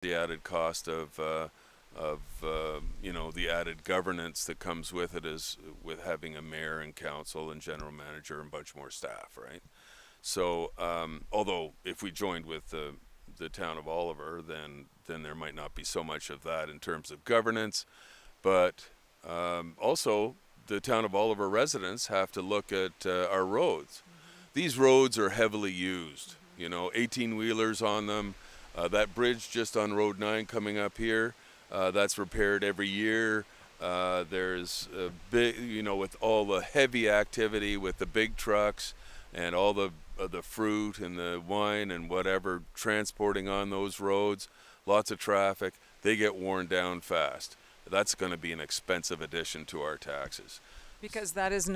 the added cost of the added governance that comes with it is with having a mayor and council and general manager and a bunch more staff, right? So, although if we joined with the town of Oliver, then there might not be so much of that in terms of governance, but also the town of Oliver residents have to look at our roads. These roads are heavily used. 18 wheelers on them. That bridge just on Road 9 coming up here, that's repaired every year. There's a big, with all the heavy activity with the big trucks and all the fruit and the wine and whatever transporting on those roads, lots of traffic, they get worn down fast. That's going to be an expensive addition to our taxes. Because that's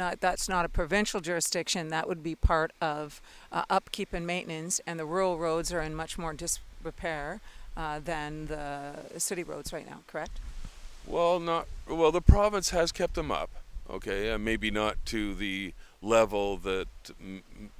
not a provincial jurisdiction. That would be part of upkeep and maintenance, and the rural roads are in much more disrepair than the city roads right now, correct? Well, not well. The province has kept them up. Okay, maybe not to the level that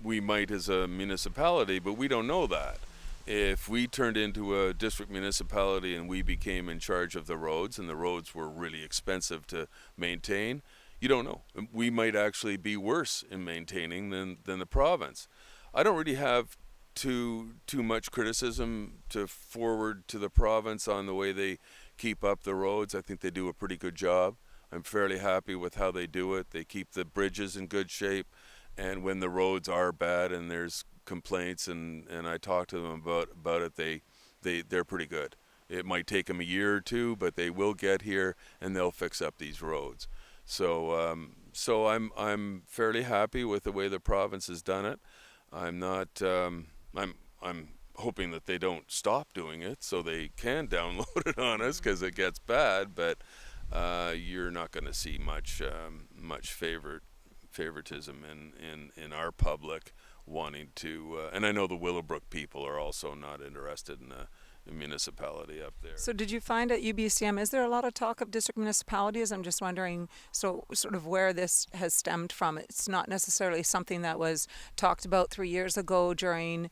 we might as a municipality, but we don't know that. If we turned into a district municipality and we became in charge of the roads, and the roads were really expensive to maintain, you don't know. We might actually be worse in maintaining than the province. I don't really have too much criticism to forward to the province on the way they keep up the roads. I think they do a pretty good job. I'm fairly happy with how they do it. They keep the bridges in good shape, and when the roads are bad and there's complaints and I talk to them about it, they're pretty good. It might take them a year or two, but they will get here and they'll fix up these roads. So I'm fairly happy with the way the province has done it. I'm not. I'm hoping that they don't stop doing it so they can download it on us because it gets bad. But you're not going to see much favoritism in our public wanting to. And I know the Willowbrook people are also not interested in a municipality up there. So did you find at UBCM, is there a lot of talk of district municipalities? I'm just wondering, so sort of where this has stemmed from. It's not necessarily something that was talked about 3 years ago during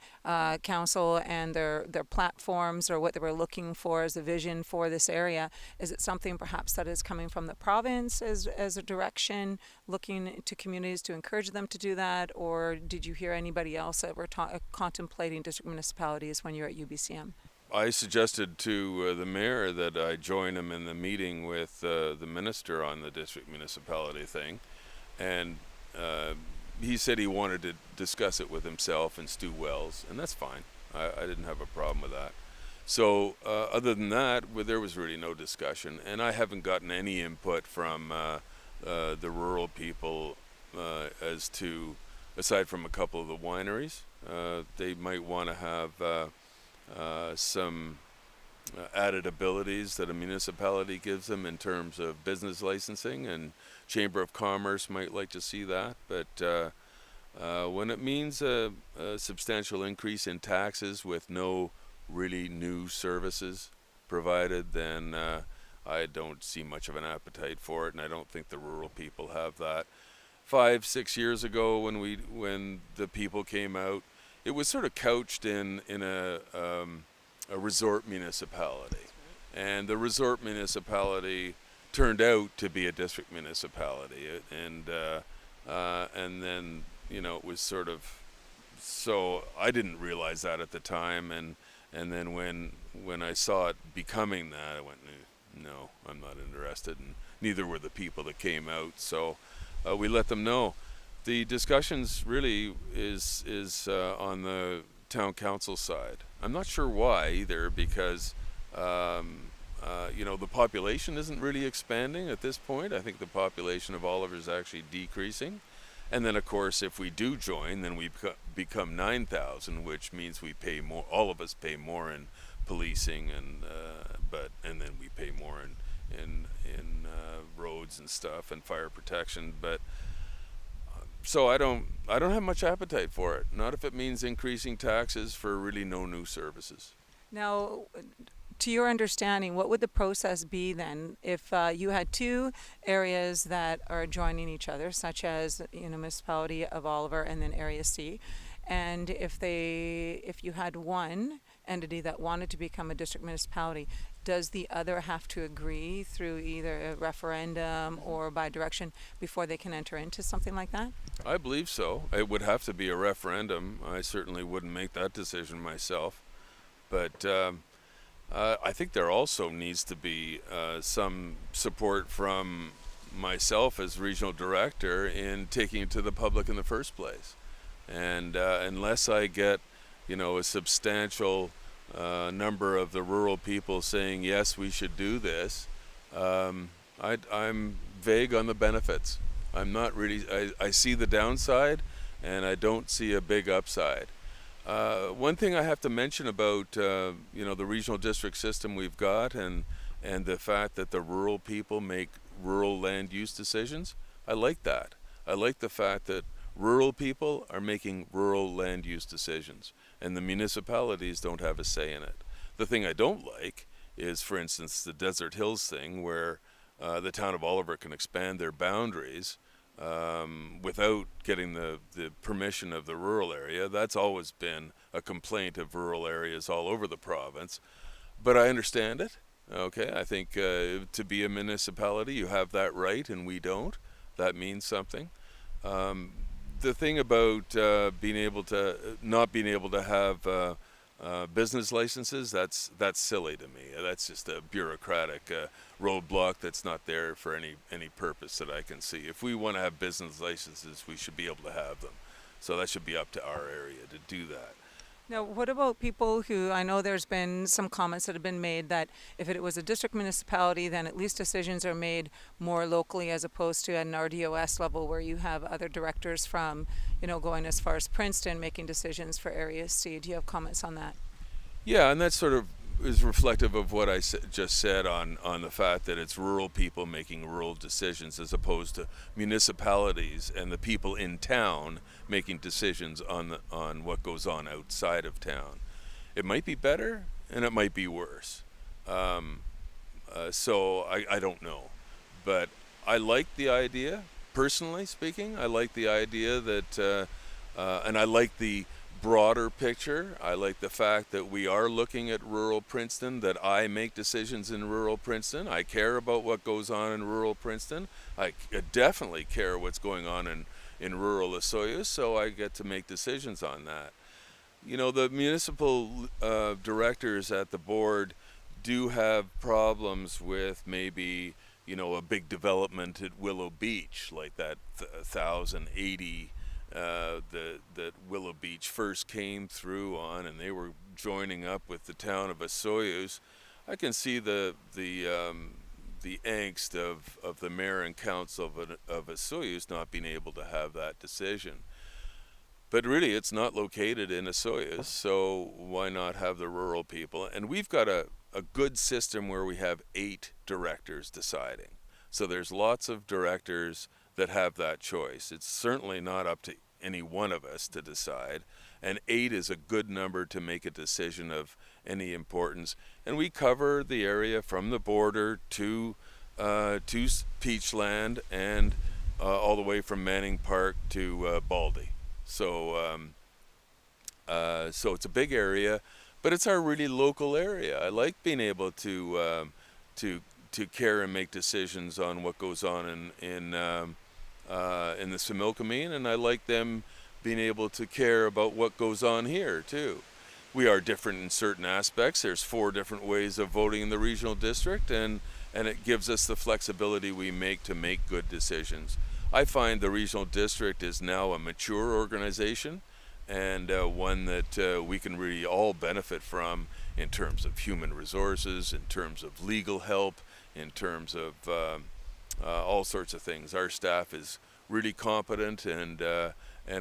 council and their platforms or what they were looking for as a vision for this area. Is it something perhaps that is coming from the province as a direction, looking to communities to encourage them to do that? Or did you hear anybody else that were contemplating district municipalities when you were at UBCM? I suggested to the mayor that I join him in the meeting with the minister on the district municipality thing, and he said he wanted to discuss it with himself and Stu Wells, and that's fine. I didn't have a problem with that. So other than that, there was really no discussion, and I haven't gotten any input from the rural people as to, aside from a couple of the wineries, they might want to have some added abilities that a municipality gives them in terms of business licensing, and Chamber of Commerce might like to see that. But when it means a substantial increase in taxes with no really new services provided, then I don't see much of an appetite for it, and I don't think the rural people have that. 5-6 years ago, when the people came out, it was sort of couched in a resort municipality, and the resort municipality turned out to be a district municipality, and then it was sort of, so I didn't realize that at the time, and then when I saw it becoming that, I went, no, I'm not interested, and neither were the people that came out. So we let them know. The discussions really is on the town council side. I'm not sure why either, because the population isn't really expanding at this point. I think the population of Oliver is actually decreasing, and then of course if we do join, then we become 9,000, which means we pay more. All of us pay more in policing, and then we pay more in roads and stuff and fire protection, but. So I don't have much appetite for it. Not if it means increasing taxes for really no new services. Now, to your understanding, what would the process be then if you had two areas that are joining each other, such as municipality of Oliver and then Area C, and if you had one entity that wanted to become a district municipality, does the other have to agree through either a referendum or by direction before they can enter into something like that? I believe so. It would have to be a referendum. I certainly wouldn't make that decision myself. But I think there also needs to be some support from myself as regional director in taking it to the public in the first place. And unless I get, a substantial number of the rural people saying, yes, we should do this, I'm vague on the benefits. I'm not really, I see the downside and I don't see a big upside. One thing I have to mention about the regional district system we've got, and the fact that the rural people make rural land use decisions, I like that. I like the fact that rural people are making rural land use decisions, and the municipalities don't have a say in it. The thing I don't like is, for instance, the Desert Hills thing, where the town of Oliver can expand their boundaries without getting the permission of the rural area. That's always been a complaint of rural areas all over the province. But I understand it. Okay, I think to be a municipality, you have that right, and we don't. That means something. The thing about being able to not being able to have business licenses, that's silly to me. That's just a bureaucratic roadblock that's not there for any purpose that I can see. If we want to have business licenses, we should be able to have them. So that should be up to our area to do that. Now, what about people who, I know there's been some comments that have been made that if it was a district municipality, then at least decisions are made more locally as opposed to at an RDOS level where you have other directors from, going as far as Princeton making decisions for Area C. Do you have comments on that? Yeah, and that sort of is reflective of what I just said on the fact that it's rural people making rural decisions as opposed to municipalities and the people in town making decisions on what goes on outside of town. It might be better and it might be worse. So I don't know. But I like the idea, personally speaking. I like the idea that, and I like the broader picture. I like the fact that we are looking at rural Princeton, that I make decisions in rural Princeton. I care about what goes on in rural Princeton. I definitely care what's going on in rural Osoyoos, so I get to make decisions on that. The municipal directors at the board do have problems with maybe, a big development at Willow Beach, like that 1,080 that Willow Beach first came through on, and they were joining up with the town of Osoyoos. I can see the angst of the mayor and council of Osoyoos not being able to have that decision. But really, it's not located in Osoyoos, so why not have the rural people? And we've got a good system where we have 8 directors deciding. So there's lots of directors that have that choice. It's certainly not up to any one of us to decide, and 8 is a good number to make a decision of any importance. And we cover the area from the border to Peachland and all the way from Manning Park to Baldy. So it's a big area, but it's our really local area. I like being able to care and make decisions on what goes on in the Similkameen, and I like them being able to care about what goes on here too. We are different in certain aspects. There's 4 different ways of voting in the regional district, and it gives us the flexibility we make to make good decisions. I find the regional district is now a mature organization, and one that we can really all benefit from in terms of human resources, in terms of legal help, in terms of all sorts of things. Our staff is really competent, and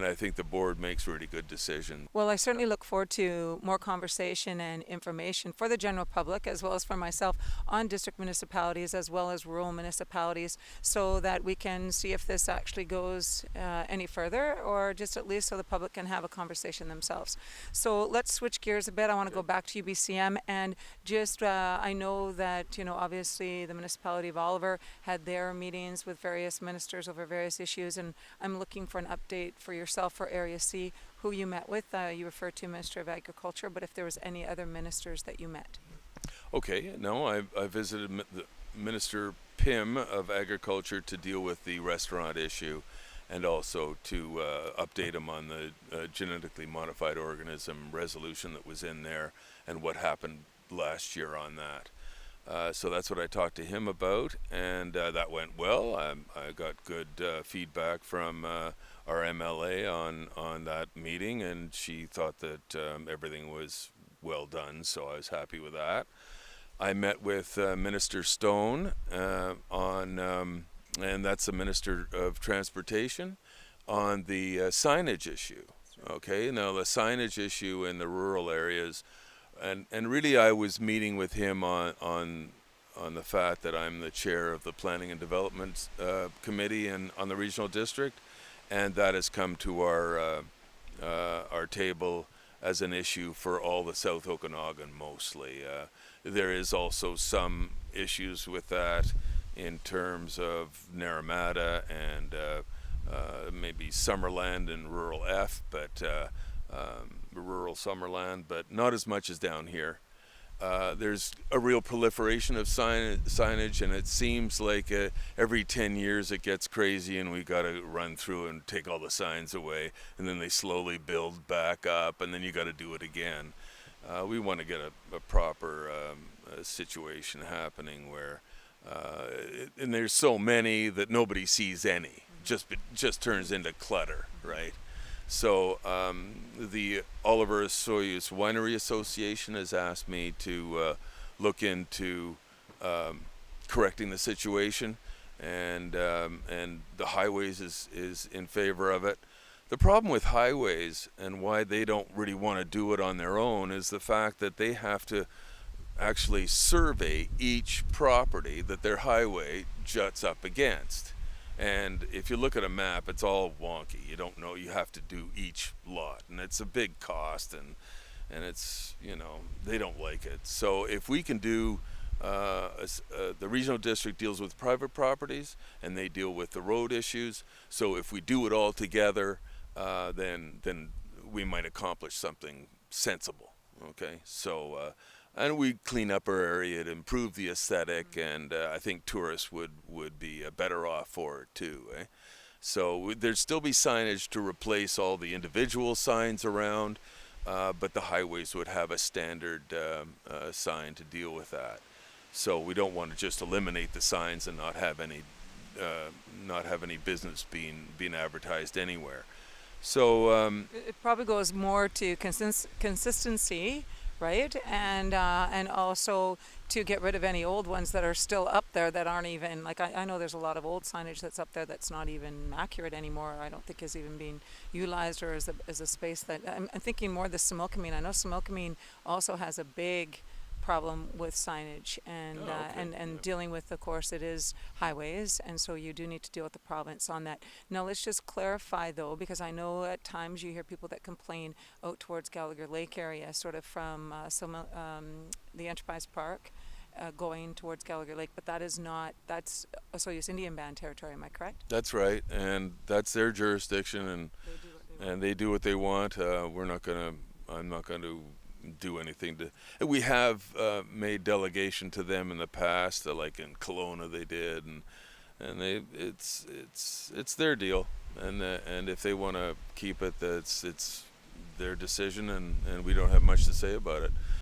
I think the board makes really good decisions. Well, I certainly look forward to more conversation and information for the general public as well as for myself on district municipalities as well as rural municipalities, so that we can see if this actually goes any further, or just at least so the public can have a conversation themselves. So let's switch gears a bit. I want to go back to UBCM, and just I know that obviously the municipality of Oliver had their meetings with various ministers over various issues, and I'm looking for an update for yourself for Area C. who you met with. You referred to Minister of Agriculture, but if there was any other ministers that you met. Okay, no, I visited the Minister Pym of Agriculture to deal with the restaurant issue, and also to update him on the genetically modified organism resolution that was in there and what happened last year on that. So that's what I talked to him about, and that went well. I got good feedback from our MLA on that meeting, and she thought that everything was well done, so I was happy with that. I met with Minister Stone and that's the Minister of Transportation, on the signage issue. Okay, now the signage issue in the rural areas, and really I was meeting with him on the fact that I'm the chair of the Planning and Development Committee and on the regional district, and that has come to our table as an issue for all the South Okanagan mostly. There is also some issues with that in terms of Naramata and maybe Summerland and Rural F, but rural Summerland, but not as much as down here. There's a real proliferation of signage, and it seems like every 10 years it gets crazy and we got to run through and take all the signs away, and then they slowly build back up, and then you got to do it again. We want to get a proper situation happening where, and there's so many that nobody sees any, just turns into clutter, right? So the Oliver Soyuz Winery Association has asked me to look into correcting the situation, and the highways is in favor of it. The problem with highways and why they don't really want to do it on their own is the fact that they have to actually survey each property that their highway juts up against. And if you look at a map, it's all wonky. You don't know. You have to do each lot, and it's a big cost, and it's, they don't like it. So if we can do, the regional district deals with private properties, and they deal with the road issues. So if we do it all together, then we might accomplish something sensible. Okay, so. And we clean up our area to improve the aesthetic, and I think tourists would be better off for it too. So there'd still be signage to replace all the individual signs around, but the highways would have a standard sign to deal with that. So we don't want to just eliminate the signs and not have any business being advertised anywhere. So it probably goes more to consistency, right? And also to get rid of any old ones that are still up there that aren't even, like, I know there's a lot of old signage that's up there that's not even accurate anymore. I don't think is even being utilized or as a space that, I'm thinking more the Similkameen. I know Similkameen also has a big problem with signage and dealing with, of course, it is highways, and so you do need to deal with the province on that. Now let's just clarify though, because I know at times you hear people that complain out towards Gallagher Lake area, sort of from the Enterprise Park going towards Gallagher Lake, but that's Osoyoos Indian Band territory, am I correct? that's right, and that's their jurisdiction, and they do what they want. I'm not going to do anything to. We have made delegation to them in the past, like in Kelowna they did, and it's their deal, and if they want to keep it, it's their decision, and we don't have much to say about it.